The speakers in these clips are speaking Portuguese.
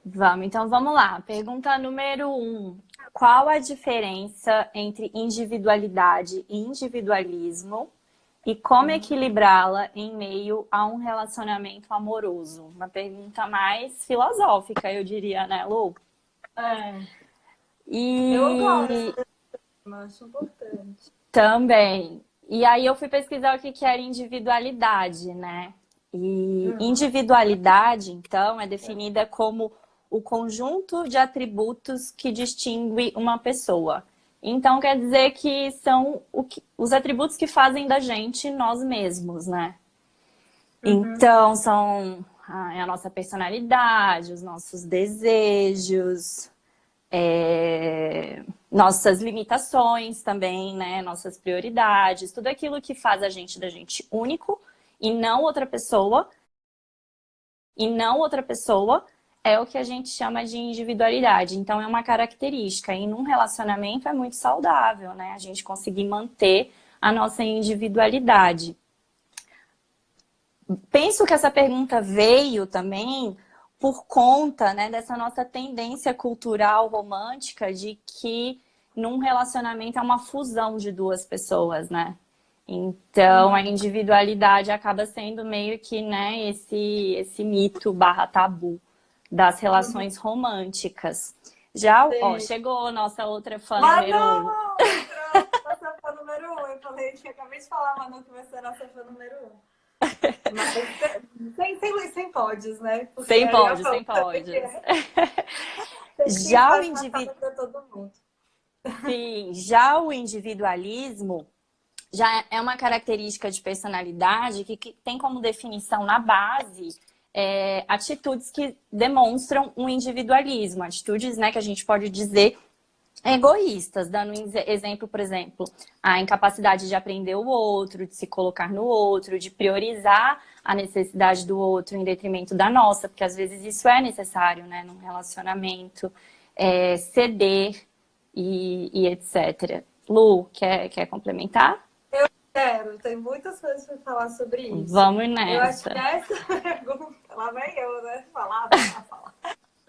Vamos, então vamos lá. Pergunta número 1. Qual a diferença entre individualidade e individualismo? E como equilibrá-la em meio a um relacionamento amoroso? Uma pergunta mais filosófica, eu diria, né, Lu? É, eu E gosto, eu acho importante. também. E aí eu fui pesquisar o que que era individualidade, né? E individualidade, então, é definida como o conjunto de atributos que distingue uma pessoa. Então, quer dizer que são os atributos que fazem da gente nós mesmos, né? Então, são a nossa personalidade, os nossos desejos, nossas limitações também, né? Nossas prioridades, tudo aquilo que faz a gente da gente único e não outra pessoa, é o que a gente chama de individualidade. Então, é uma característica. E num relacionamento é muito saudável, né? A gente conseguir manter a nossa individualidade. Penso que essa pergunta veio também por conta, né, dessa nossa tendência cultural romântica de que num relacionamento é uma fusão de duas pessoas, né? Então, a individualidade acaba sendo meio que, né, esse mito barra tabu das relações românticas. Já, ó, Sim. chegou nossa outra fã número um. Manu! Entrou nossa fã número um. Eu falei que acabei de falar, Manu, que vai ser nossa fã número um. Mas sem pódios, né? Porque Sem aí eu pódios, falo, sem pódios. tem que ter Já o espaço na indivíduo sala para todo mundo. Sim, já o individualismo já é uma característica de personalidade que tem como definição na base atitudes que demonstram um individualismo, atitudes, né, que a gente pode dizer egoístas, dando exemplo, por exemplo, a incapacidade de aprender o outro, de se colocar no outro, de priorizar a necessidade do outro em detrimento da nossa, porque às vezes isso é necessário, né, num relacionamento, ceder e etc. Lu, quer complementar? Quero, tem muitas coisas para falar sobre isso. Vamos Eu acho que nessa. essa pergunta, lá vem eu, né? Falar.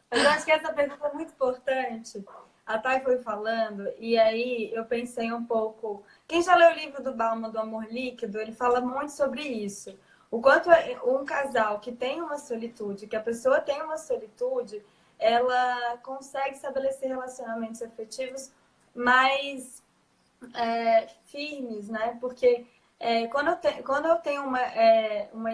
Mas eu acho que essa pergunta é muito importante. A Thay foi falando, e aí eu pensei um pouco. Quem já leu o livro do Bauman do Amor Líquido, ele fala muito sobre isso. O quanto um casal que tem uma solitude, que a pessoa tem uma solitude, ela consegue estabelecer relacionamentos afetivos mais firmes, né? Porque quando eu tenho uma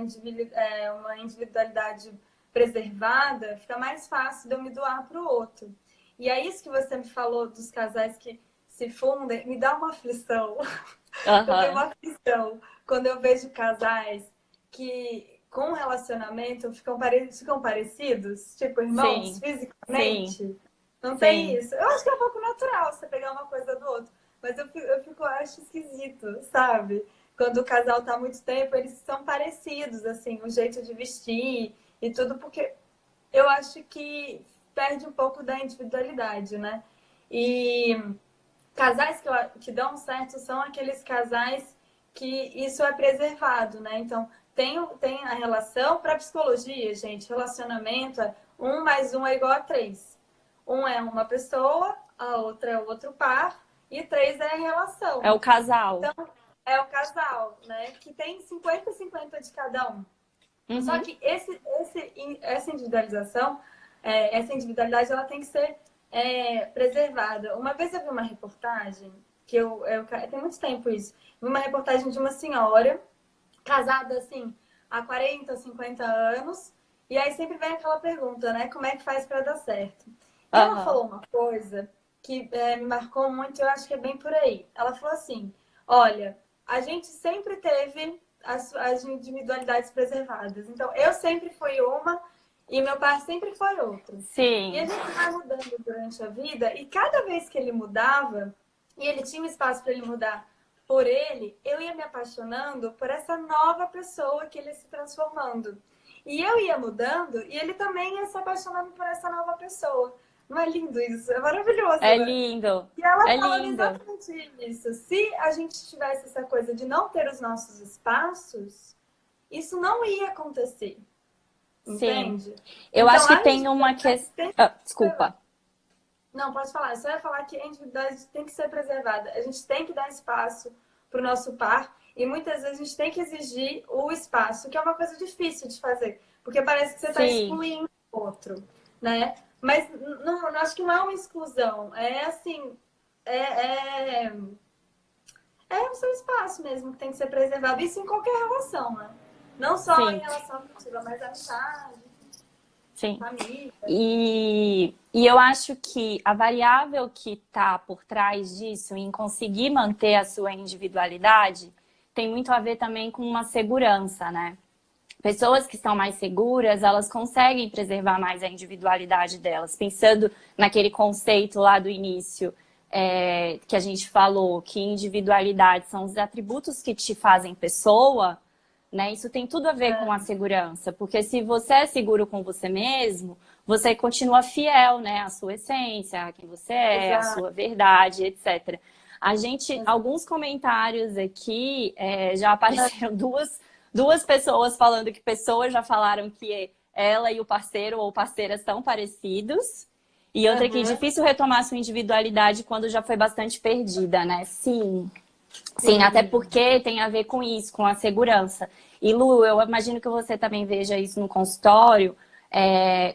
individualidade preservada, fica mais fácil de eu me doar para o outro. E é isso que você me falou dos casais que se fundem, me dá uma aflição. Eu tenho Aham. uma aflição quando eu vejo casais que, com relacionamento, ficam parecidos, tipo irmãos, Sim, sim, fisicamente. Não tem sim. isso. Eu acho que é um pouco natural você pegar uma coisa do outro. Mas eu acho esquisito, sabe? Quando o casal tá há muito tempo, eles são parecidos, assim, o jeito de vestir e tudo, porque eu acho que perde um pouco da individualidade, né? E casais que dão certo são aqueles casais que isso é preservado, né? Então, tem a relação para psicologia, gente. Relacionamento é 1 mais 1 é igual a 3. Um é uma pessoa, a outra é o outro par, e 3 é a É relação. o casal. Então, é o casal, né? Que tem 50-50 de cada um. Só Uhum. que essa individualização, essa individualidade, ela tem que ser preservada. Uma vez eu vi uma reportagem, tem muito tempo isso, vi uma reportagem de uma senhora casada, assim, há 40, 50 anos, e aí sempre vem aquela pergunta, né? Como é que faz para dar certo? E ela Aham. falou uma coisa que me marcou muito, eu acho que é bem por aí. Ela falou assim, olha, a gente sempre teve as individualidades preservadas. Então, eu sempre fui uma e meu pai sempre foi outro. E a Sim. gente vai mudando durante a vida, e cada vez que ele mudava, e ele tinha um espaço para ele mudar por ele, eu ia me apaixonando por essa nova pessoa que ele ia se transformando. E eu ia mudando e ele também ia se apaixonando por essa nova pessoa. Não é lindo isso? É maravilhoso, É né? lindo. E ela É falando lindo. exatamente isso. Se a gente tivesse essa coisa de não ter os nossos espaços, isso não ia acontecer. Sim. entende? Eu Então, acho que a tem uma individualidade questão... tem que desculpa. Não, pode falar. Eu só ia falar que a individualidade tem que ser preservada. A gente tem que dar espaço para o nosso par e muitas vezes a gente tem que exigir o espaço, que é uma coisa difícil de fazer, porque parece que você está Sim, excluindo o outro, né? Mas não, acho que não é uma exclusão. É assim, é, é, é o seu espaço mesmo que tem que ser preservado. Isso em qualquer relação, né? Não só em sim, relação afetiva, mas amizade, sim. família. E eu acho que a variável que está por trás disso, em conseguir manter a sua individualidade, tem muito a ver também com uma segurança, né? Pessoas que estão mais seguras, elas conseguem preservar mais a individualidade delas. Pensando naquele conceito lá do início, que a gente falou, que individualidade são os atributos que te fazem pessoa, né? Isso tem tudo a ver com a É, segurança, porque se você é seguro com você mesmo, você continua fiel, né, à sua essência, a quem você é, à exato. sua verdade, etc. A gente, alguns comentários aqui, já apareceram duas pessoas falando que pessoas já falaram que ela e o parceiro ou parceira são parecidos. E outra que Aham, difícil retomar sua individualidade quando já foi bastante perdida, né? Sim, sim, até sim. porque tem a ver com isso, com a segurança. E Lu, eu imagino que você também veja isso no consultório,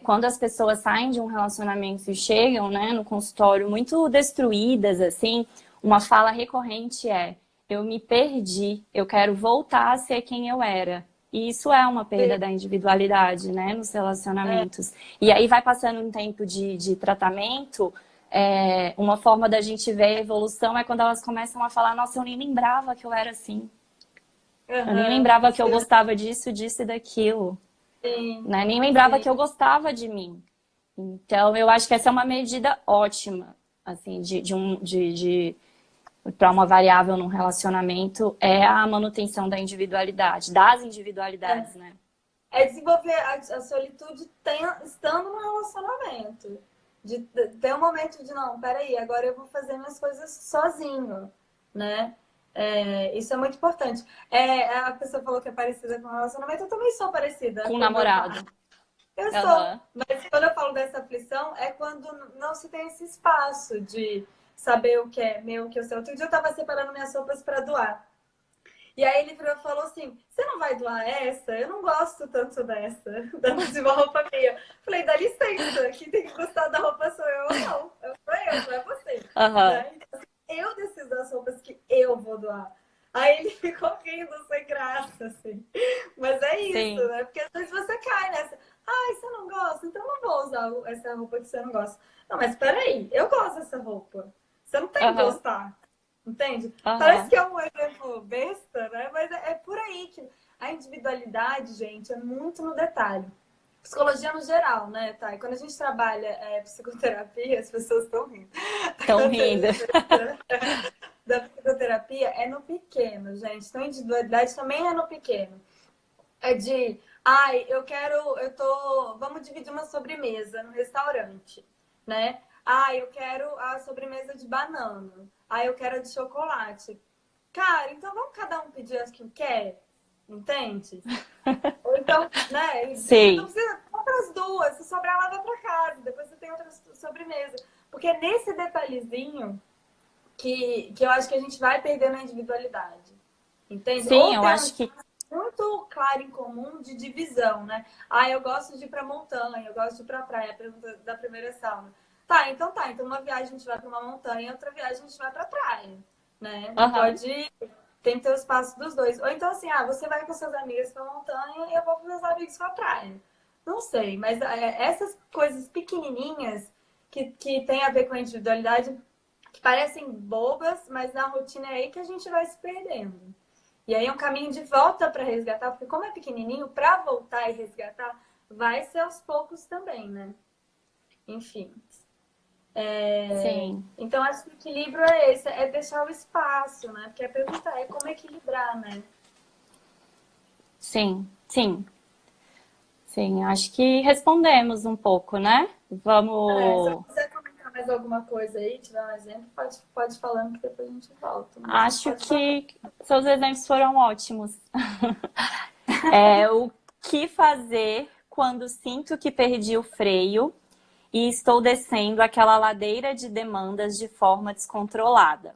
quando as pessoas saem de um relacionamento e chegam, né, no consultório muito destruídas, assim, uma fala recorrente é: eu me perdi, eu quero voltar a ser quem eu era. E isso é uma perda Sim. da individualidade, né, nos É, relacionamentos. E aí vai passando um tempo de tratamento, uma forma da gente ver a evolução é quando elas começam a falar: nossa, eu nem lembrava que eu era assim. Eu nem aham, lembrava que eu gostava disso, disso e daquilo. sim, Né? Nem lembrava sim. que eu gostava de mim. Então, eu acho que essa é uma medida ótima, assim, para uma variável num relacionamento, é a manutenção da individualidade, das individualidades, né? É desenvolver a solitude estando no relacionamento. De ter um momento de, não, peraí, agora eu vou fazer minhas coisas sozinho, né? Isso é muito importante. A pessoa falou que é parecida com o relacionamento, eu também sou parecida Com o com o meu par. namorado. Eu sou, Aham. mas quando eu falo dessa aflição, é quando não se tem esse espaço de saber o que é meu, o que é o seu. Outro dia eu tava separando minhas roupas para doar. E aí ele virou e falou assim: você não vai doar essa? Eu não gosto tanto dessa, de uma roupa minha. Falei, dá licença, quem tem que gostar da roupa sou eu ou não. Não é você. Aham. Né? Então, assim, eu decido das roupas que eu vou doar. Aí ele ficou rindo sem graça, assim. Mas é isso, Sim. né? Porque às vezes você cai nessa. Ai, você não gosta? Então eu não vou usar essa roupa que você não gosta. Não, mas peraí, eu gosto dessa roupa. Você não tem que Aham. gostar. Entende? Parece Aham. que é um exemplo besta, né? Mas é por aí que a individualidade, gente, é muito no detalhe. Psicologia no geral, né, tá? E quando a gente trabalha psicoterapia, as pessoas estão rindo. Estão rindo. Da psicoterapia é no pequeno, gente. Então, a individualidade também é no pequeno. É de, ai, vamos dividir uma sobremesa no restaurante, né? Ai, eu quero a sobremesa de banana. Ai, eu quero a de chocolate. Cara, então vamos cada um pedir as que quer, entende? Ou então, né? Não Sim. precisa comprar as duas, se sobrar lá vai pra casa, depois você tem outra sobremesa. Porque é nesse detalhezinho que eu acho que a gente vai perdendo a individualidade. Entende? Sim, Ou eu ter um acho que espaço muito claro em comum de divisão, né? Ah, eu gosto de ir pra montanha, eu gosto de ir pra praia, a pergunta da primeira sauna. Tá, então tá. Então uma viagem a gente vai pra uma montanha, outra viagem a gente vai pra praia, né? Não aham. pode... Tem que ter o espaço dos dois. Ou então assim, você vai com seus amigos pra montanha e eu vou com meus amigos pra praia. Não sei, mas essas coisas pequenininhas que tem a ver com a individualidade, que parecem bobas, mas na rotina é aí que a gente vai se perdendo. E aí é um caminho de volta para resgatar, porque como é pequenininho, para voltar e resgatar, vai ser aos poucos também, né? Enfim. Sim. Então, acho que o equilíbrio é esse, é deixar o espaço, né? Porque a pergunta é como equilibrar, né? Sim. Sim. Sim. Acho que respondemos um pouco, né? Se Vamos. você comentar mais alguma coisa aí, tiver um exemplo, pode falando que depois a gente volta. Mas Acho pode falar. que seus exemplos foram ótimos. O que fazer quando sinto que perdi o freio e estou descendo aquela ladeira de demandas de forma descontrolada.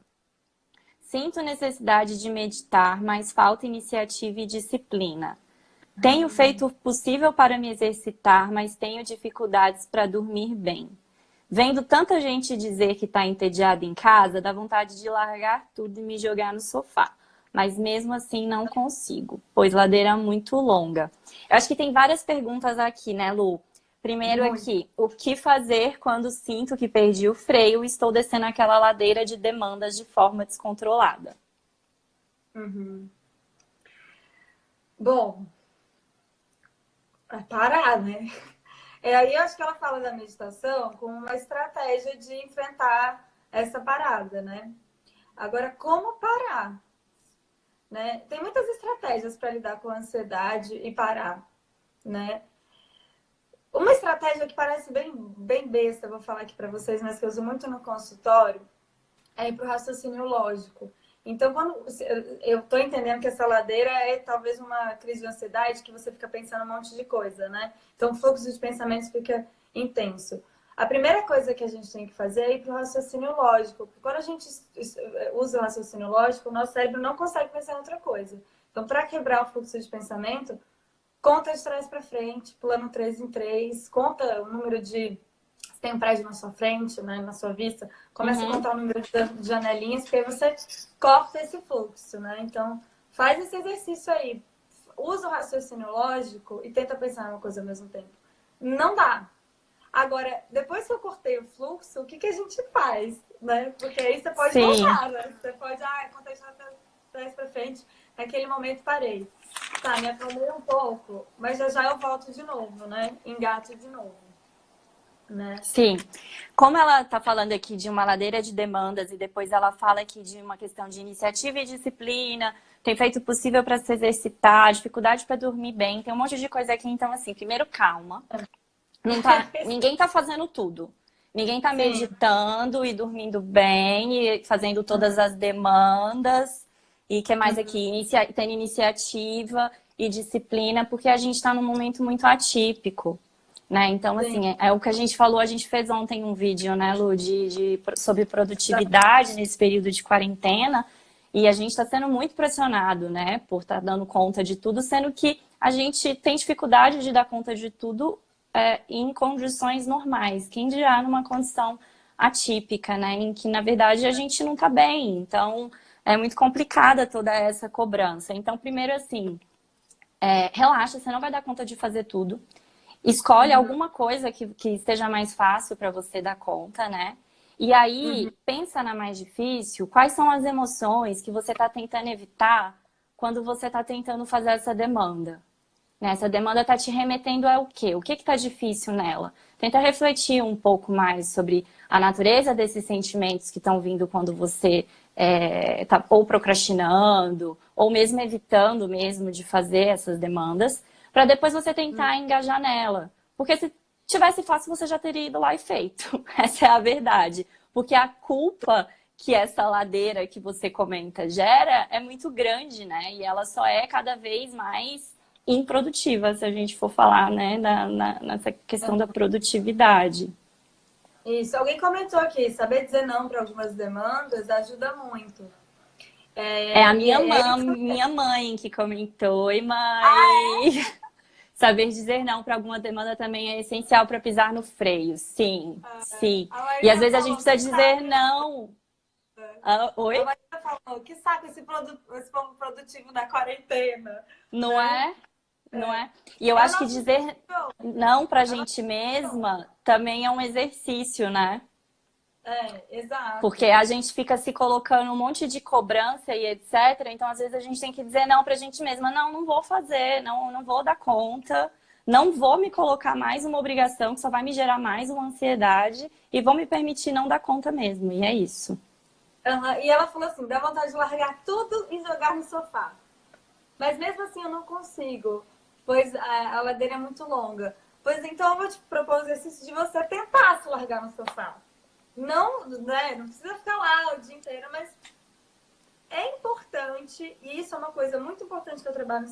Sinto necessidade de meditar, mas falta iniciativa e disciplina. Tenho feito o possível para me exercitar, mas tenho dificuldades para dormir bem. Vendo tanta gente dizer que está entediada em casa, dá vontade de largar tudo e me jogar no sofá. Mas mesmo assim não consigo, pois ladeira é muito longa. Eu acho que tem várias perguntas aqui, né, Lu? Primeiro aqui, o que fazer quando sinto que perdi o freio e estou descendo aquela ladeira de demandas de forma descontrolada? Bom, é parar, né? Aí eu acho que ela fala da meditação como uma estratégia de enfrentar essa parada, né? Agora, como parar? Né? Tem muitas estratégias para lidar com a ansiedade e parar, né? Uma estratégia que parece bem besta, vou falar aqui para vocês, mas que eu uso muito no consultório, é ir para o raciocínio lógico. Então, quando eu estou entendendo que essa ladeira é talvez uma crise de ansiedade, que você fica pensando um monte de coisa, né? Então, o fluxo de pensamentos fica intenso. A primeira coisa que a gente tem que fazer é ir para o raciocínio lógico. Porque quando a gente usa o raciocínio lógico, o nosso cérebro não consegue pensar em outra coisa. Então, para quebrar o fluxo de pensamento, conta de trás para frente, pulando 3 em 3, conta o número de... Se tem um prédio na sua frente, né, na sua vista, começa a contar o número de janelinhas, porque aí você corta esse fluxo, né? Então, faz esse exercício aí. Usa o raciocínio lógico e tenta pensar em uma coisa ao mesmo tempo. Não dá. Agora, depois que eu cortei o fluxo, o que, que a gente faz, né? Porque aí você pode voltar, né? Você pode, contei de trás pra frente, naquele momento parei. Tá, me acalmei um pouco, mas já eu volto de novo, né? Engato de novo. Né? Sim. Como ela está falando aqui de uma ladeira de demandas e depois ela fala aqui de uma questão de iniciativa e disciplina, tem feito o possível para se exercitar, dificuldade para dormir bem, tem um monte de coisa aqui. Então, assim, primeiro, calma. Ninguém está fazendo tudo. Ninguém está meditando e dormindo bem e fazendo todas as demandas. E que mais aqui? Tendo iniciativa e disciplina, porque a gente está num momento muito atípico. Né? Então, assim, é o que a gente falou, a gente fez ontem um vídeo, né, Lu, sobre produtividade nesse período de quarentena, e a gente está sendo muito pressionado, né, por estar dando conta de tudo, sendo que a gente tem dificuldade de dar conta de tudo em condições normais, quem dirá numa condição atípica, né, em que, na verdade, a gente não está bem. Então, é muito complicada toda essa cobrança. Então, primeiro, assim, relaxa, você não vai dar conta de fazer tudo. Escolhe alguma coisa que esteja mais fácil para você dar conta, né? E aí, pensa na mais difícil, quais são as emoções que você está tentando evitar quando você está tentando fazer essa demanda. Né? Essa demanda está te remetendo a o quê? O que está difícil nela? Tenta refletir um pouco mais sobre a natureza desses sentimentos que estão vindo quando você está ou procrastinando, ou mesmo evitando mesmo de fazer essas demandas, para depois você tentar engajar nela. Porque se tivesse fácil, você já teria ido lá e feito. Essa é a verdade. Porque a culpa que essa ladeira que você comenta gera é muito grande, né? E ela só é cada vez mais improdutiva, se a gente for falar, né, nessa questão da produtividade. Isso. Alguém comentou aqui, saber dizer não para algumas demandas ajuda muito. É a minha mãe que comentou. Oi, mãe! Saber dizer não para alguma demanda também é essencial para pisar no freio. Sim, sim. E às vezes a gente precisa dizer não. Oi? A Maria falou, que saco esse povo produtivo da quarentena. Não é? Não é? E eu acho que dizer não pra gente mesma também é um exercício, né? Exato. Porque a gente fica se colocando um monte de cobrança e etc. Então, às vezes, a gente tem que dizer não pra gente mesma. Não, não vou fazer, não vou dar conta. Não vou me colocar mais uma obrigação que só vai me gerar mais uma ansiedade. E vou me permitir não dar conta mesmo. E é isso. E ela falou assim, dá vontade de largar tudo e jogar no sofá. Mas mesmo assim eu não consigo, pois a ladeira é muito longa. Pois então eu vou te propor o exercício de você tentar se largar no sofá. Não, né, não precisa ficar lá o dia inteiro, mas é importante, e isso é uma coisa muito importante que eu trabalho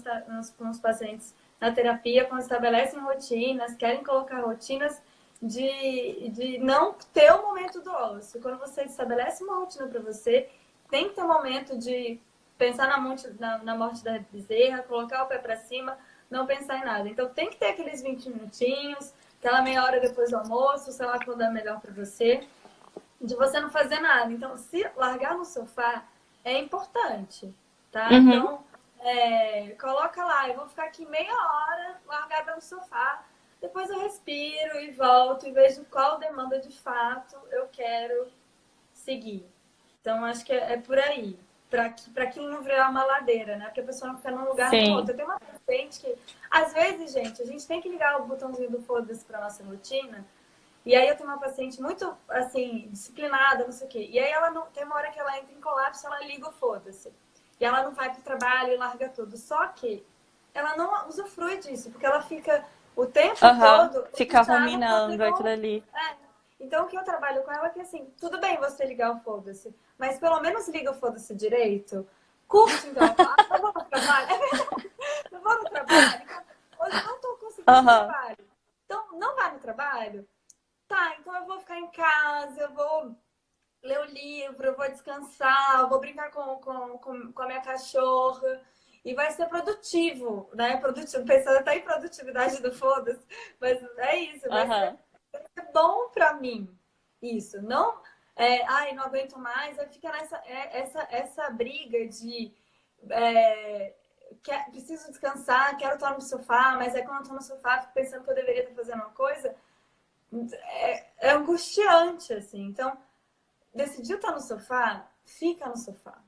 com os pacientes na terapia, quando estabelecem rotinas, querem colocar rotinas de não ter o momento do ócio. Quando você estabelece uma rotina para você, tem que ter um momento de pensar na morte da bezerra, colocar o pé para cima, não pensar em nada. Então tem que ter aqueles 20 minutinhos, aquela meia hora depois do almoço, sei lá quando é melhor para você, de você não fazer nada. Então, se largar no sofá é importante, tá? Uhum. Então, coloca lá, eu vou ficar aqui meia hora largada no sofá, depois eu respiro e volto e vejo qual demanda de fato eu quero seguir. Então, acho que é por aí, para aquilo não virar uma ladeira, né? Porque a pessoa não fica num lugar nem no outro. Eu tenho uma paciente que, às vezes, gente, a gente tem que ligar o botãozinho do foda-se para nossa rotina. E aí eu tenho uma paciente muito, assim, disciplinada, não sei o quê. E aí ela não tem uma hora que ela entra em colapso, ela liga o foda-se. E ela não vai pro trabalho e larga tudo. Só que ela não usufrui disso, porque ela fica o tempo todo... Fica ruminando aquilo ali. Então, o que eu trabalho com ela é que, assim, tudo bem você ligar o foda-se, mas pelo menos liga o foda-se direito. Curte, então. Não vou no trabalho. Não vou no trabalho. Hoje eu não tô conseguindo trabalho. Então, não vai no trabalho? Tá, então eu vou ficar em casa, eu vou ler o livro, eu vou descansar, eu vou brincar com a minha cachorra. E vai ser produtivo, né? Produtivo, pensando até em produtividade do foda-se. Mas é isso, vai ser bom pra mim. Isso, não... ai, não aguento mais. Aí fica essa briga de... preciso descansar, quero estar no sofá, mas aí quando eu tô no sofá, fico pensando que eu deveria estar fazendo uma coisa... É angustiante, assim. Então, decidiu estar no sofá, fica no sofá.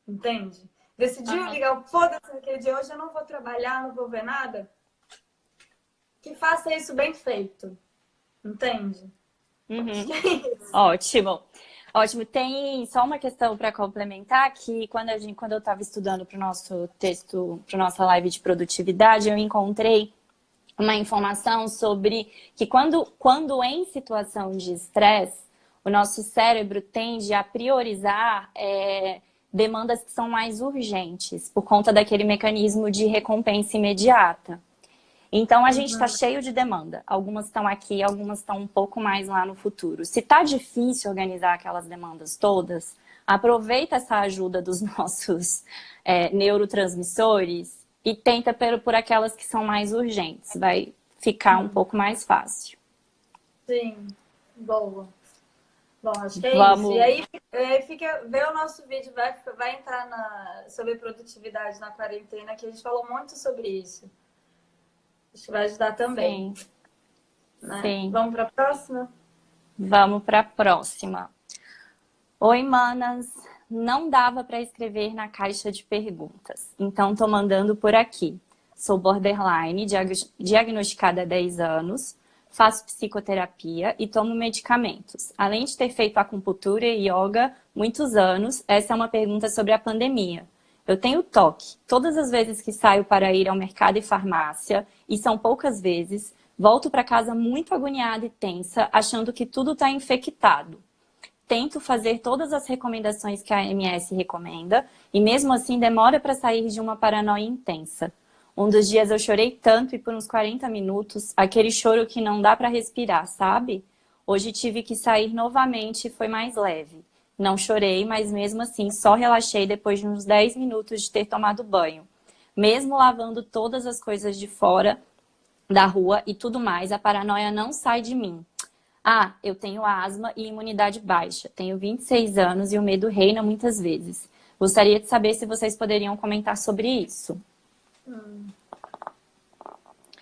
Entende? Decidiu ligar o foda-se naquele dia, hoje eu não vou trabalhar, não vou ver nada. Que faça isso bem feito. Entende? Uhum. É isso. Ótimo. Ótimo. Tem só uma questão para complementar, que quando eu estava estudando para o nosso texto, para nossa live de produtividade, eu encontrei uma informação sobre que quando em situação de estresse, o nosso cérebro tende a priorizar demandas que são mais urgentes, por conta daquele mecanismo de recompensa imediata. Então, a gente está cheio de demanda. Algumas estão aqui, algumas estão um pouco mais lá no futuro. Se está difícil organizar aquelas demandas todas, aproveita essa ajuda dos nossos neurotransmissores e tenta por aquelas que são mais urgentes. Vai ficar um pouco mais fácil. Sim, boa. Bom, acho que é Vamos... isso. E aí, vê o nosso vídeo, vai entrar sobre produtividade na quarentena, que a gente falou muito sobre isso. Acho que vai ajudar também. Sim. Né? Sim. Vamos para a próxima? Vamos para a próxima. Oi, manas. Não dava para escrever na caixa de perguntas, então tô mandando por aqui. Sou borderline, diagnosticada há 10 anos, faço psicoterapia e tomo medicamentos. Além de ter feito acupuntura e yoga muitos anos, essa é uma pergunta sobre a pandemia. Eu tenho toque. Todas as vezes que saio para ir ao mercado e farmácia, e são poucas vezes, volto para casa muito agoniada e tensa, achando que tudo está infectado. Tento fazer todas as recomendações que a OMS recomenda e mesmo assim demora para sair de uma paranoia intensa. Um dos dias eu chorei tanto e por uns 40 minutos, aquele choro que não dá para respirar, sabe? Hoje tive que sair novamente e foi mais leve. Não chorei, mas mesmo assim só relaxei depois de uns 10 minutos de ter tomado banho. Mesmo lavando todas as coisas de fora da rua e tudo mais, a paranoia não sai de mim. Ah, eu tenho asma e imunidade baixa. Tenho 26 anos e o medo reina muitas vezes. Gostaria de saber se vocês poderiam comentar sobre isso.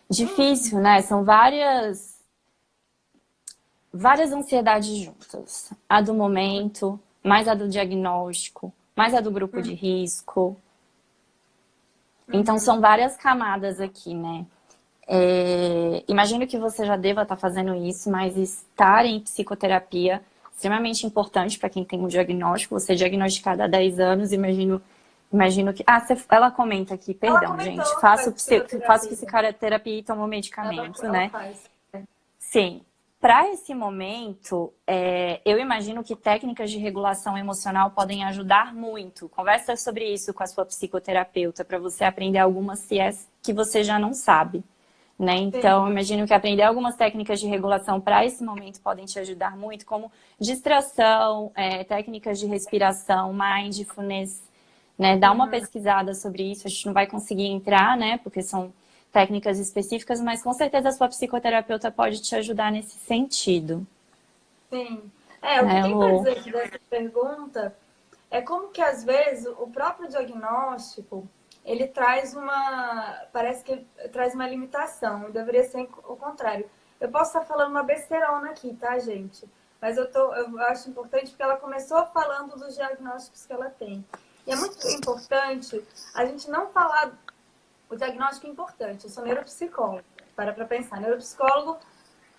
Difícil, né? São várias ansiedades juntas. A do momento, mais a do diagnóstico, mais a do grupo de risco. Então, são várias camadas aqui, né? Imagino que você já deva estar fazendo isso, mas estar em psicoterapia é extremamente importante para quem tem um diagnóstico. Você é diagnosticada há 10 anos, imagino que... ela comenta aqui, perdão, gente. Faço psicoterapia e tomo medicamento, né? Ela faz. Sim. para esse momento, eu imagino que técnicas de regulação emocional podem ajudar muito. Conversa sobre isso com a sua psicoterapeuta para você aprender algumas se é que você já não sabe, né? Então, eu imagino que aprender algumas técnicas de regulação para esse momento podem te ajudar muito, como distração, técnicas de respiração, mindfulness, né? Dá uma pesquisada sobre isso. A gente não vai conseguir entrar, né? Porque são técnicas específicas, mas com certeza a sua psicoterapeuta pode te ajudar nesse sentido. Sim. O que tem para dizer aqui dessa pergunta é como que às vezes o próprio diagnóstico ele traz parece que ele traz uma limitação, deveria ser o contrário. Eu posso estar falando uma besteirona aqui, tá, gente? Mas eu acho importante porque ela começou falando dos diagnósticos que ela tem. E é muito importante a gente não falar. O diagnóstico é importante. Eu sou neuropsicóloga. Para pensar. Neuropsicólogo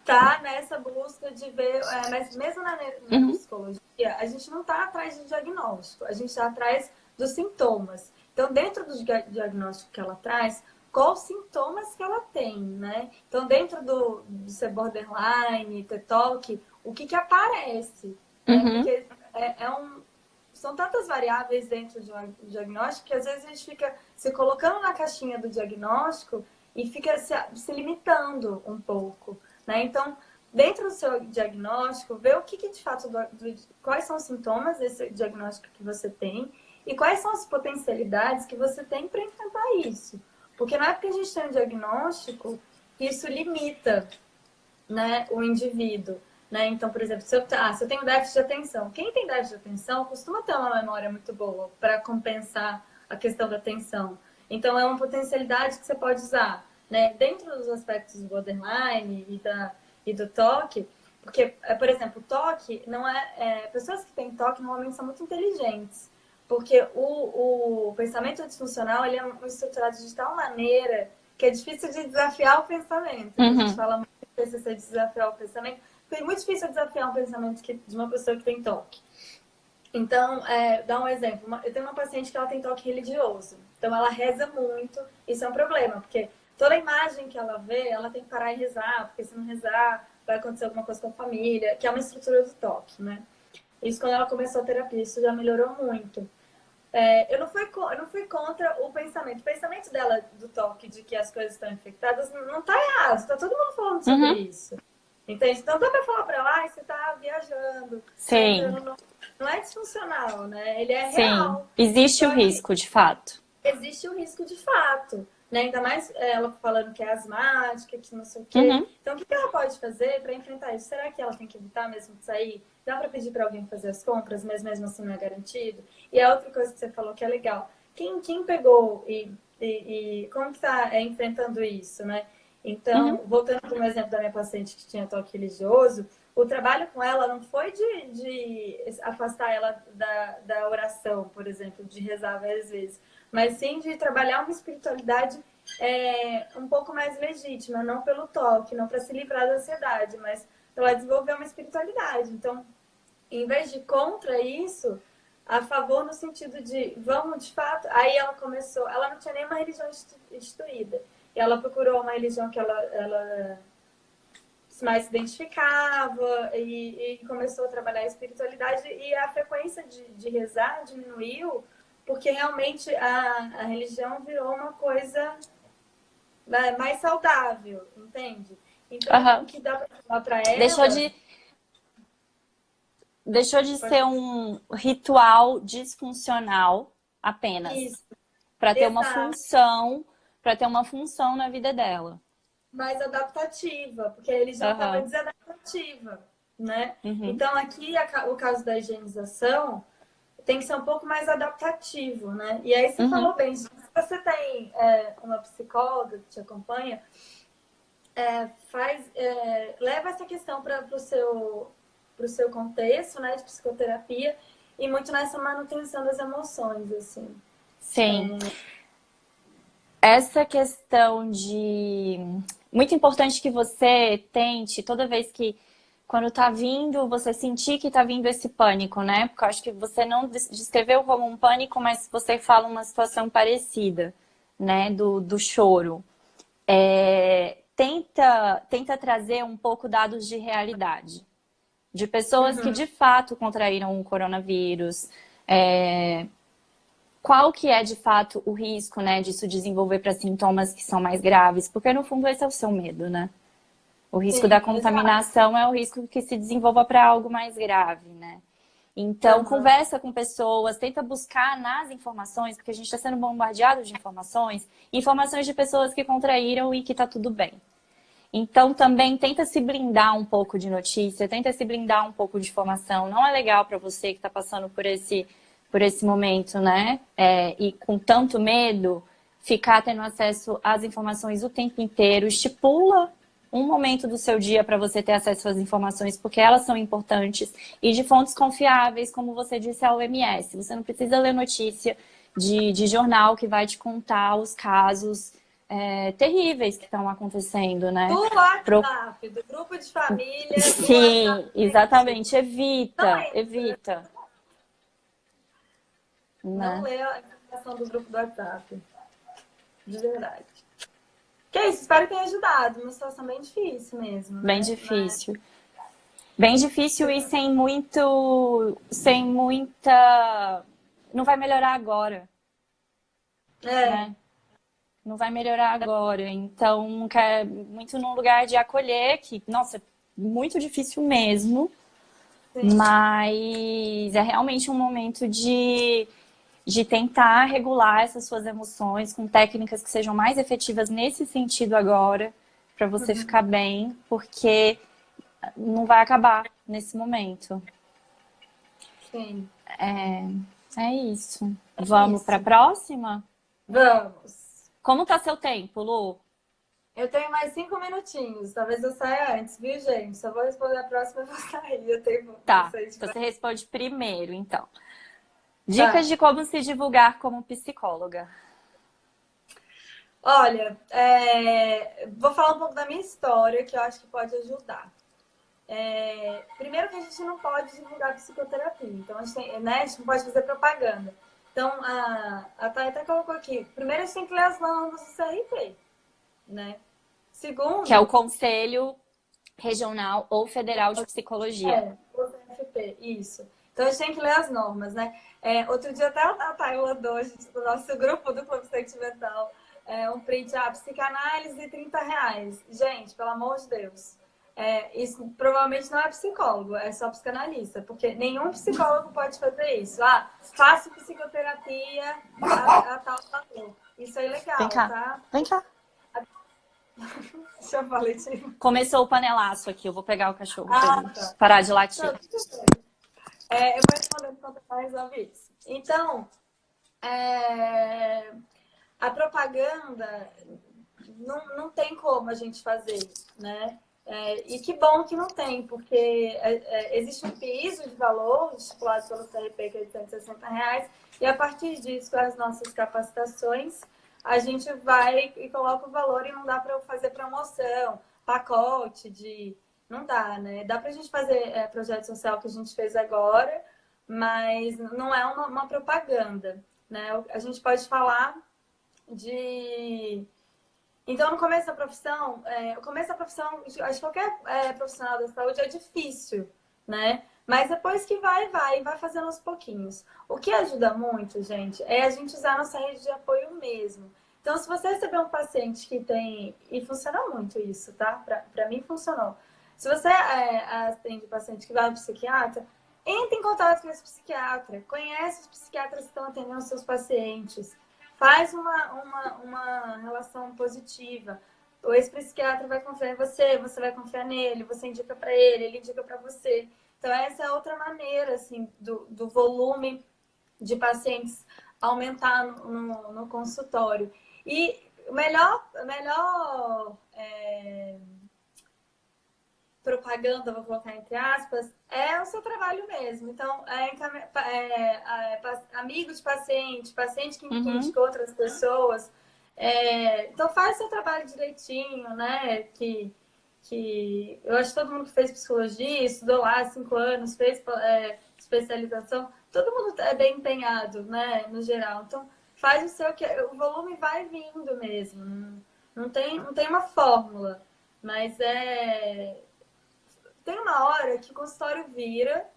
tá nessa busca de ver, mas mesmo na neuropsicologia, a gente não está atrás de diagnóstico, a gente está atrás dos sintomas. Então, dentro do diagnóstico que ela traz, quais sintomas que ela tem, né? Então, dentro do ser borderline, ter TOC, o que aparece? Né? Porque são tantas variáveis dentro do diagnóstico que às vezes a gente fica se colocando na caixinha do diagnóstico e fica se limitando um pouco. Né? Então, dentro do seu diagnóstico, ver o que de fato, quais são os sintomas desse diagnóstico que você tem e quais são as potencialidades que você tem para enfrentar isso. Porque não é porque a gente tem um diagnóstico que isso limita, né, o indivíduo. Né? Então, por exemplo, se eu tenho déficit de atenção, quem tem déficit de atenção costuma ter uma memória muito boa para compensar a questão da atenção. Então, é uma potencialidade que você pode usar. Né? Dentro dos aspectos do borderline e do TOC, porque, por exemplo, o TOC não pessoas que têm TOC normalmente são muito inteligentes, porque o pensamento disfuncional ele é estruturado de tal maneira que é difícil de desafiar o pensamento. A gente fala muito de PCC de desafiar o pensamento, porque é muito difícil desafiar um pensamento de uma pessoa que tem TOC. Então, dá um exemplo. Eu tenho uma paciente que ela tem TOC religioso, então ela reza muito, isso é um problema, porque toda imagem que ela vê, ela tem que parar e rezar, porque se não rezar, vai acontecer alguma coisa com a família, que é uma estrutura do TOC, né? Isso quando ela começou a terapia, isso já melhorou muito. Eu não fui contra o pensamento. O pensamento dela do TOC, de que as coisas estão infectadas, não tá errado, tá todo mundo falando sobre isso. Entende? Então dá pra falar pra ela, você tá viajando. Sim. Não é disfuncional, né? Ele é real. Existe o risco, de fato. Existe o risco de fato. Né? Ainda mais ela falando que é asmática, que não sei o quê. Então, o que ela pode fazer para enfrentar isso? Será que ela tem que evitar mesmo de sair? Dá para pedir para alguém fazer as compras, mas mesmo assim não é garantido? E a outra coisa que você falou que é legal. Quem pegou e como que está enfrentando isso, né? Então, voltando para o exemplo da minha paciente que tinha toque religioso, o trabalho com ela não foi de afastar ela da oração, por exemplo, de rezar várias vezes, mas sim de trabalhar uma espiritualidade um pouco mais legítima, não pelo toque, não para se livrar da ansiedade, mas para desenvolver uma espiritualidade. Então, em vez de contra isso, a favor no sentido de vamos de fato. Aí ela começou, ela não tinha nenhuma religião instituída, e ela procurou uma religião que ela mais se identificava e começou a trabalhar a espiritualidade, e a frequência de rezar diminuiu, porque realmente a religião virou uma coisa mais saudável, entende? Então, o que dá pra falar pra ela... Deixou de ser um ritual disfuncional apenas. Para ter uma função na vida dela. Mais adaptativa, porque a religião estava desadaptativa, né? Então, aqui, o caso da higienização tem que ser um pouco mais adaptativo, né? E aí você falou bem, se você tem uma psicóloga que te acompanha, leva essa questão para o seu contexto, né, de psicoterapia, e muito nessa manutenção das emoções, assim. Sim. Essa questão de... Muito importante que você tente, toda vez que, quando tá vindo, você sentir que tá vindo esse pânico, né? Porque eu acho que você não descreveu como um pânico, mas você fala uma situação parecida, né? Do choro. tenta trazer um pouco dados de realidade. De pessoas que de fato contraíram o coronavírus. Qual que é de fato o risco, né, disso desenvolver para sintomas que são mais graves? Porque no fundo esse é o seu medo, né? O risco Sim, da contaminação é o risco que se desenvolva para algo mais grave, né? Então, conversa com pessoas, tenta buscar nas informações, porque a gente está sendo bombardeado de informações, informações de pessoas que contraíram e que está tudo bem. Então, também tenta se blindar um pouco de notícia, tenta se blindar um pouco de informação. Não é legal para você que está passando por esse momento, né? E com tanto medo, ficar tendo acesso às informações o tempo inteiro. Estipula um momento do seu dia para você ter acesso às informações, porque elas são importantes. E de fontes confiáveis, como você disse, a OMS. Você não precisa ler notícia de jornal que vai te contar os casos terríveis que estão acontecendo, né? Do WhatsApp, do grupo de família, do Sim, WhatsApp. exatamente. Não Evita. Não Né? lê a informação do grupo do WhatsApp. De verdade. Que é isso, espero que tenha ajudado. Uma situação bem difícil mesmo. Bem né? difícil. Bem difícil e sem muita... Não vai melhorar agora. Né? Não vai melhorar agora. Então, muito num lugar de acolher, que, nossa, é muito difícil mesmo. Sim. Mas é realmente um momento de tentar regular essas suas emoções com técnicas que sejam mais efetivas nesse sentido agora, para você ficar bem, porque não vai acabar nesse momento. Sim. É isso. Vamos para a próxima? Vamos. Como tá seu tempo, Lu? Eu tenho mais 5 minutinhos. Talvez eu saia antes, viu, gente? Só vou responder a próxima e vou sair. Eu tenho... Tá, você responde primeiro, então. Dicas de como se divulgar como psicóloga. Olha, vou falar um pouco da minha história, que eu acho que pode ajudar. Primeiro que a gente não pode divulgar psicoterapia. Então, a gente não pode fazer propaganda. Então, a Thay até colocou aqui. Primeiro, a gente tem que ler as normas do CRP, né? Segundo... Que é o Conselho Regional ou Federal de Psicologia. O CFP, isso. Então, a gente tem que ler as normas, né? Outro dia até a Thay mandou, do nosso grupo do Clube Sentimental, um print, psicanálise R$30. Gente, pelo amor de Deus. Isso provavelmente não é psicólogo, é só psicanalista, porque nenhum psicólogo pode fazer isso. Faço psicoterapia, a tal. Isso é ilegal, Vem cá. tá? Vem cá. Deixa eu falar, Leitinho. Começou o panelaço aqui, eu vou pegar o cachorro pra ele Tá. parar de latir. Não, tudo bem. Eu vou responder enquanto eu resolve isso. Então, a propaganda não tem como a gente fazer, né? E que bom que não tem, porque existe um piso de valor estipulado pelo CRP, que é de R$160, e a partir disso, com as nossas capacitações, a gente vai e coloca o valor e não dá para fazer promoção, pacote de... Não dá, né? Dá pra gente fazer projeto social que a gente fez agora, mas não é uma propaganda, né? A gente pode falar de... Então, no começo da profissão, acho que qualquer profissional da saúde é difícil, né? Mas depois que vai fazendo aos pouquinhos. O que ajuda muito, gente, é a gente usar a nossa rede de apoio mesmo. Então, se você receber um paciente que tem... E funciona muito isso, tá? Pra mim, funcionou. Se você atende paciente que vai ao psiquiatra, entre em contato com esse psiquiatra. Conhece os psiquiatras que estão atendendo os seus pacientes. Faz uma relação positiva. Esse psiquiatra vai confiar em você, você vai confiar nele, você indica para ele indica para você. Então, essa é outra maneira, assim, do volume de pacientes aumentar no consultório. E o melhor propaganda, vou colocar entre aspas, é o seu trabalho mesmo. Então, amigo de paciente que indica outras pessoas. Então, faz seu trabalho direitinho, né? Que eu acho que todo mundo que fez psicologia, estudou lá 5 anos, fez especialização, todo mundo é bem empenhado, né? No geral. Então, faz o seu, que o volume vai vindo mesmo. Não tem uma fórmula. Mas tem uma hora que o consultório vira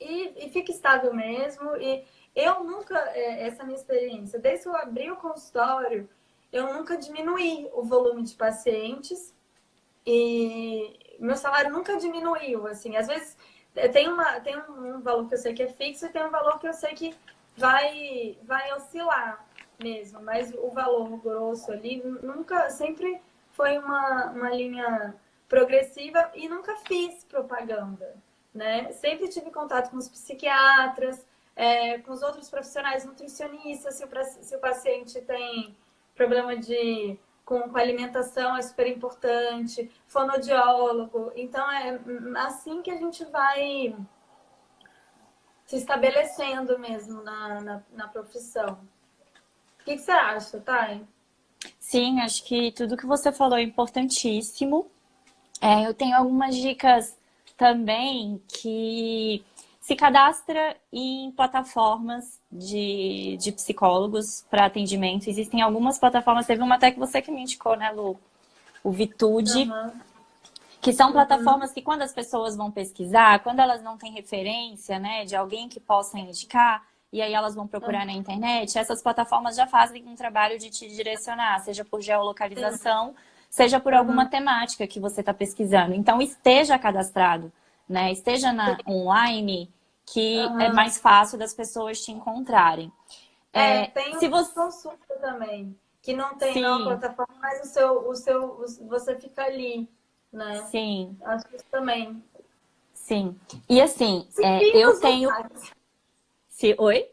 e fica estável mesmo. E eu nunca, essa minha experiência, desde que eu abri o consultório, eu nunca diminuí o volume de pacientes e meu salário nunca diminuiu, assim. Às vezes tem um valor que eu sei que é fixo e tem um valor que eu sei que vai oscilar mesmo, mas o valor grosso ali nunca, sempre foi uma linha progressiva e nunca fiz propaganda, né? Sempre tive contato com os psiquiatras, com os outros profissionais nutricionistas, se o paciente tem problema com alimentação é super importante, fonoaudiólogo. Então é assim que a gente vai se estabelecendo mesmo na profissão. O que você acha, Thay? Sim, acho que tudo que você falou é importantíssimo. Eu tenho algumas dicas também que se cadastra em plataformas de psicólogos para atendimento. Existem algumas plataformas, teve uma até que você que me indicou, né, Lu? O Vitude, que são plataformas que quando as pessoas vão pesquisar, quando elas não têm referência, né, de alguém que possa indicar, e aí elas vão procurar na internet, essas plataformas já fazem um trabalho de te direcionar, seja por geolocalização, seja por alguma temática que você está pesquisando. Então, esteja cadastrado, né? Esteja online, que é mais fácil das pessoas te encontrarem. Tem Se uma você... consulta também, que não tem na Sim, plataforma, mas você fica ali, né? sim, Acho que isso também. sim. E assim, Se enfia eu nos tenho... lugares. Oi?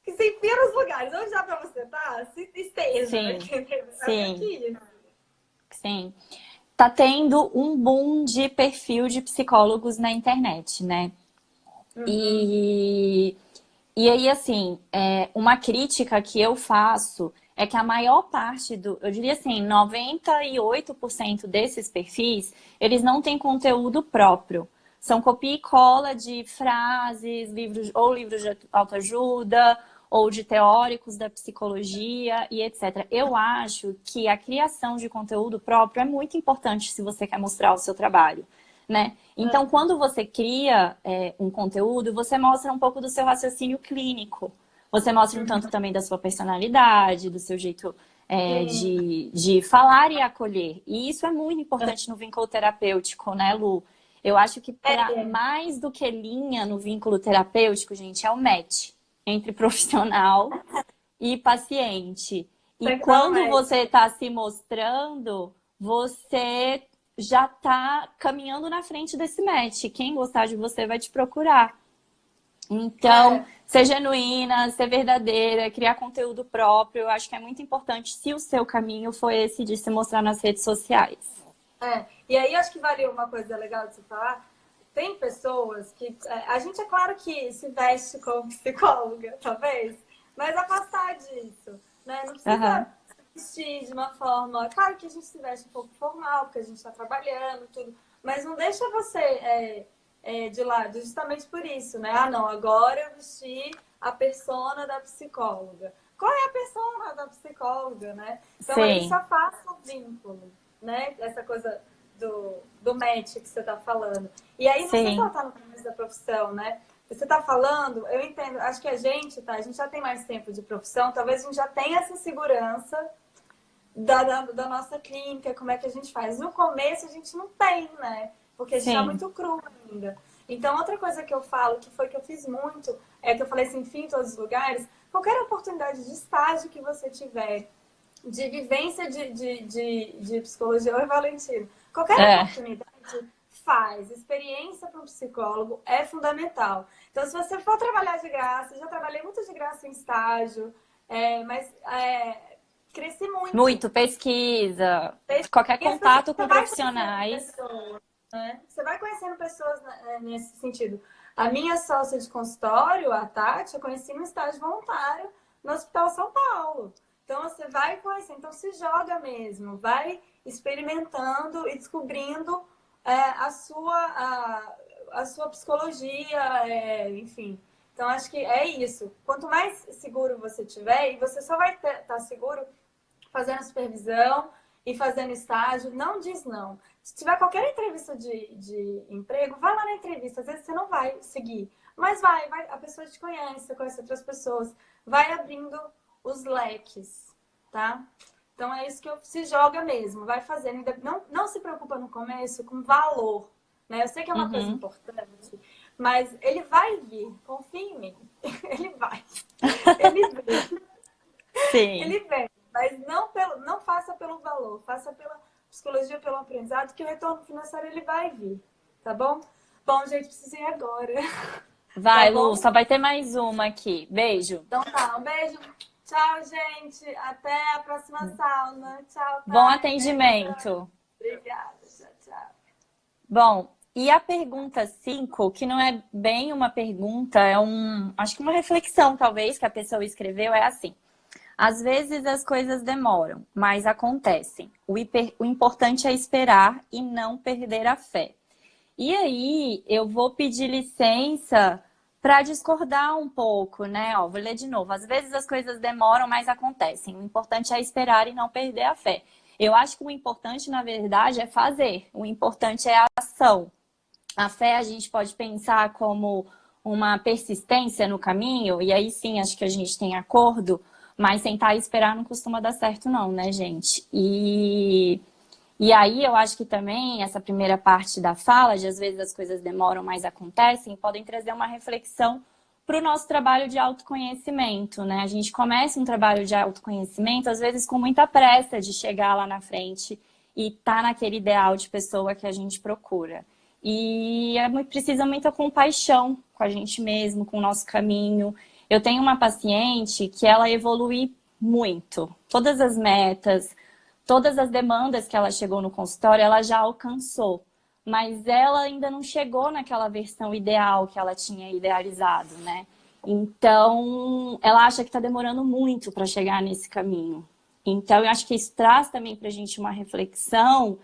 Que se enfia nos lugares. Onde dá pra você tá? Se esteja, Sim, entendeu? sim, Aqui. sim. Tá tendo um boom de perfil de psicólogos na internet, né? E, e aí, assim, uma crítica que eu faço é que a maior parte eu diria assim, 98% desses perfis, eles não têm conteúdo próprio. São copia e cola de frases, livros de autoajuda, ou de teóricos da psicologia e etc. Eu acho que a criação de conteúdo próprio é muito importante se você quer mostrar o seu trabalho, né? Então, quando você cria um conteúdo, você mostra um pouco do seu raciocínio clínico. Você mostra um tanto também da sua personalidade, do seu jeito Sim. de falar e acolher. E isso é muito importante no vínculo terapêutico, né, Lu? Eu acho que mais do que linha no vínculo terapêutico, gente, é o match entre profissional e paciente. E Tem que dar um quando match. você está se mostrando, você já está caminhando na frente desse match. Quem gostar de você vai te procurar. Então, ser genuína, ser verdadeira, criar conteúdo próprio, eu acho que é muito importante se o seu caminho for esse de se mostrar nas redes sociais. E aí acho que vale uma coisa legal de se falar. Tem pessoas que... A gente é claro que se veste como psicóloga, talvez, mas afastar disso, né? Não Aham. precisa se vestir de uma forma... Claro que a gente se veste um pouco formal, porque a gente está trabalhando, tudo, mas não deixa você de lado, justamente por isso, né? Ah, não, agora eu vesti a persona da psicóloga. Qual é a persona da psicóloga, né? Então aí Sim, só faça o vínculo, né? Essa coisa do match que você está falando. E aí, não sei se ela sim. está no começo da profissão, né? Você está falando, eu entendo, acho que a gente já tem mais tempo de profissão, talvez a gente já tenha essa segurança da nossa clínica, como é que a gente faz. No começo a gente não tem, né? Porque a gente está Sim. muito cru ainda. Então, outra coisa que eu falo, que foi que eu fiz muito, é que eu falei assim, enfim, em todos os lugares, qualquer oportunidade de estágio que você tiver, de vivência de psicologia, oi, Valentino, qualquer É, oportunidade faz. Experiência para um psicólogo é fundamental. Então, se você for trabalhar de graça, já trabalhei muito de graça em estágio, mas cresci muito. muito pesquisa, qualquer E as pessoas, contato você com vai conhecendo profissionais. pessoas, né? Você vai conhecendo pessoas nesse sentido. A minha sócia de consultório, a Tati, eu conheci no estágio voluntário no Hospital São Paulo. Então, você vai conhecendo, então se joga mesmo, vai experimentando e descobrindo a sua psicologia, enfim. Então, acho que é isso. Quanto mais seguro você tiver, e você só vai estar seguro fazendo supervisão e fazendo estágio, não diz não. Se tiver qualquer entrevista de emprego, vai lá na entrevista. Às vezes você não vai seguir, mas a pessoa te conhece, você conhece outras pessoas. Vai abrindo os leques, tá? Então é isso que se joga mesmo, vai fazendo. Não se preocupa no começo com valor, né? Eu sei que é uma coisa importante, mas ele vai vir, confia em mim. Ele vai. Ele vem. Sim. Ele vem. Mas não faça pelo valor, faça pela psicologia, pelo aprendizado, que o retorno financeiro ele vai vir, tá bom? Bom, gente, preciso ir agora. Vai, Tá bom? Lu, só vai ter mais uma aqui. Beijo. Então tá, um beijo. Tchau, gente. Até a próxima sauna. Tchau, Bom Thay. atendimento. Obrigada. Tchau, tchau. Bom, e a pergunta 5, que não é bem uma pergunta, acho que uma reflexão, talvez, que a pessoa escreveu, é assim. Às vezes as coisas demoram, mas acontecem. O importante é esperar e não perder a fé. E aí, eu vou pedir licença para discordar um pouco, né? Ó, vou ler de novo. Às vezes as coisas demoram, mas acontecem. O importante é esperar e não perder a fé. Eu acho que o importante, na verdade, é fazer. O importante é a ação. A fé a gente pode pensar como uma persistência no caminho, e aí sim, acho que a gente tem acordo, mas sentar e esperar não costuma dar certo não, né, gente? E aí eu acho que também essa primeira parte da fala, de às vezes as coisas demoram, mas acontecem, podem trazer uma reflexão para o nosso trabalho de autoconhecimento, né? A gente começa um trabalho de autoconhecimento, às vezes com muita pressa de chegar lá na frente e tá naquele ideal de pessoa que a gente procura. E precisa muita compaixão com a gente mesmo, com o nosso caminho. Eu tenho uma paciente que ela evolui muito. Todas as metas, todas as demandas que ela chegou no consultório, ela já alcançou. Mas ela ainda não chegou naquela versão ideal que ela tinha idealizado, né? Então, ela acha que está demorando muito para chegar nesse caminho. Então, eu acho que isso traz também para a gente uma reflexão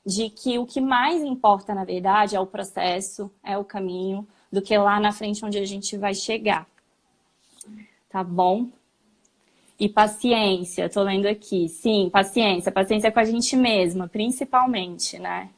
de que o que mais importa, na verdade, é o processo, é o caminho, do que lá na frente onde a gente vai chegar. Tá bom? E paciência, tô lendo aqui. Sim, paciência. Paciência com a gente mesma, principalmente, né?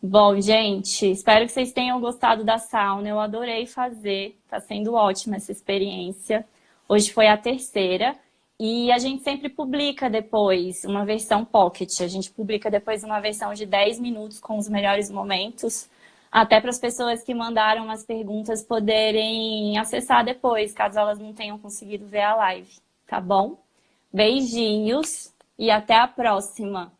Bom, gente, espero que vocês tenham gostado da sauna. Eu adorei fazer, tá sendo ótima essa experiência. Hoje foi a terceira. E a gente sempre publica depois uma versão pocket. A gente publica depois uma versão de 10 minutos com os melhores momentos, até para as pessoas que mandaram as perguntas poderem acessar depois, caso elas não tenham conseguido ver a live, tá bom? Beijinhos e até a próxima!